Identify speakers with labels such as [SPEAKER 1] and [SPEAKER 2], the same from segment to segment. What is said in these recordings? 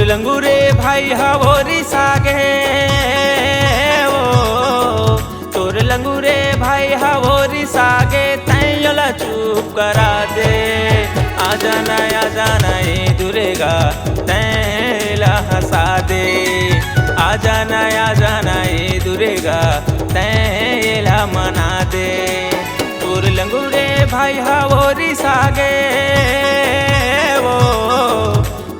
[SPEAKER 1] लंगूरे भाई हवोरी सागे ओ तोर लंगूरे भाई हवोरी सागे तैला चुप करा दे। आजा ना ए दुर्गा तैला हंसा दे। आजा ना ए दुर्गा तैला मना दे। तोर लंगूरे भाई हवोरी सागे ओ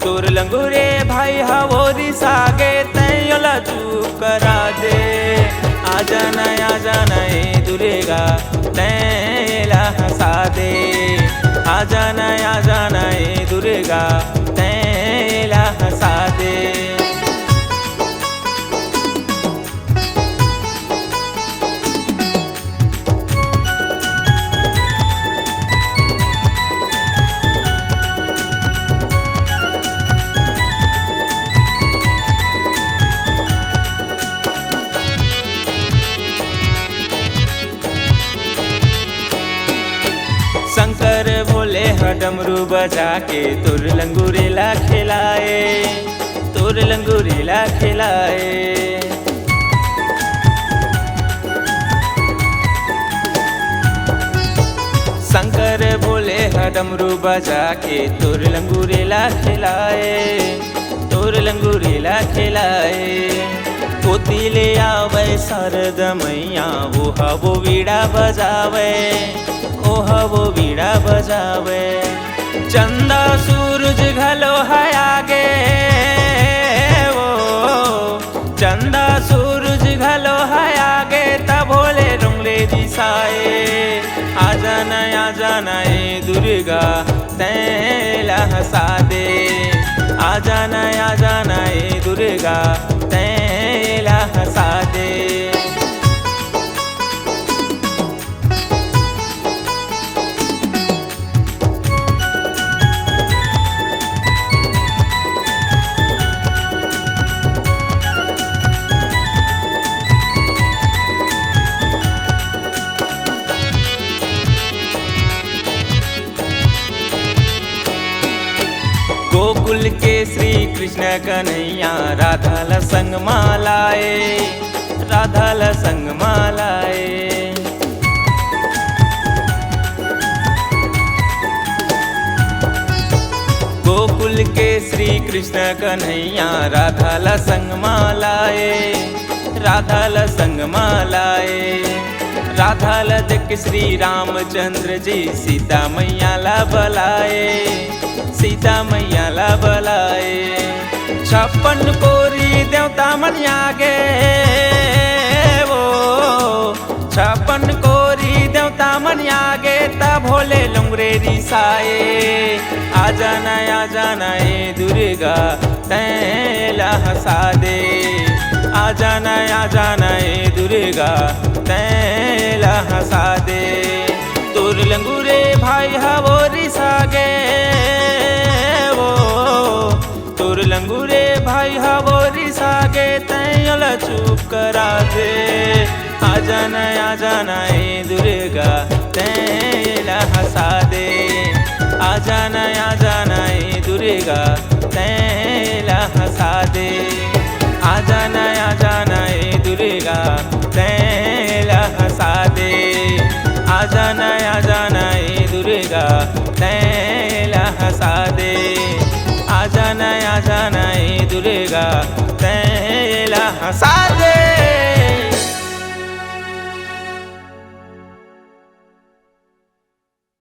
[SPEAKER 1] तोर लंगूरे भाई हवोरी सागे तैला चुप करा दे। आजा ना ए दुर्गा तैला हंसा दे। आजा ना ए दुर्गा तैला हंसा दे। शंकर भोले डमरू बजा के तोर लंगूरेला खिलाए। तोर लंगूरेला खिलाए। शंकर भोले डमरू बजा के तोर लंगूरेला खिलाए। तोर लंगूरेला खिलाए। पोती ले आवे शारद मैया वो वीड़ा बजावे। वो बीड़ा बजावे। चंदा सूरज घलो है आगे वो चंदा सूरज घलो है आगे तब भोले रुंगले दिसाए। आजा ना ए दुर्गा तैला हंसा दे। आजा ना ए दुर्गा तैला हंसा दे। गोकुल के श्री कृष्ण कन्हैया राधा ल संग मालाए। राधा ल संग मालाए। गोकुल के श्री कृष्ण कन्हैया राधा ल संग मालाए। राधा ल संग मालाए। राधा ल देख श्री रामचंद्र जी सीता मैया ला बलाए। सीता मैया ला बलाए। 56 कोरी देवता मन आगे वो 56 कोरी देवता मन आगे तब भोले लंगरे रिसाए। आजा ना ए दुर्गा तैला हंसा दे। आजा ना ए दुर्गा तैला हंसा दे। तोर लंगूरे भाई हवोरी सागे वो तोर लंगूरे भाई हवोरी सागे तैला चुप करा दे। आजा ना ए दुर्गा तैला हंसा दे। आजा ना ए दुर्गा तैला हंसा दे। आजा ना ए दुर्गा तैला हंसा दे। आजा ना ए दुर्गा तैला हंसा दे। आजा ना ए दुर्गा तैला हंसा दे।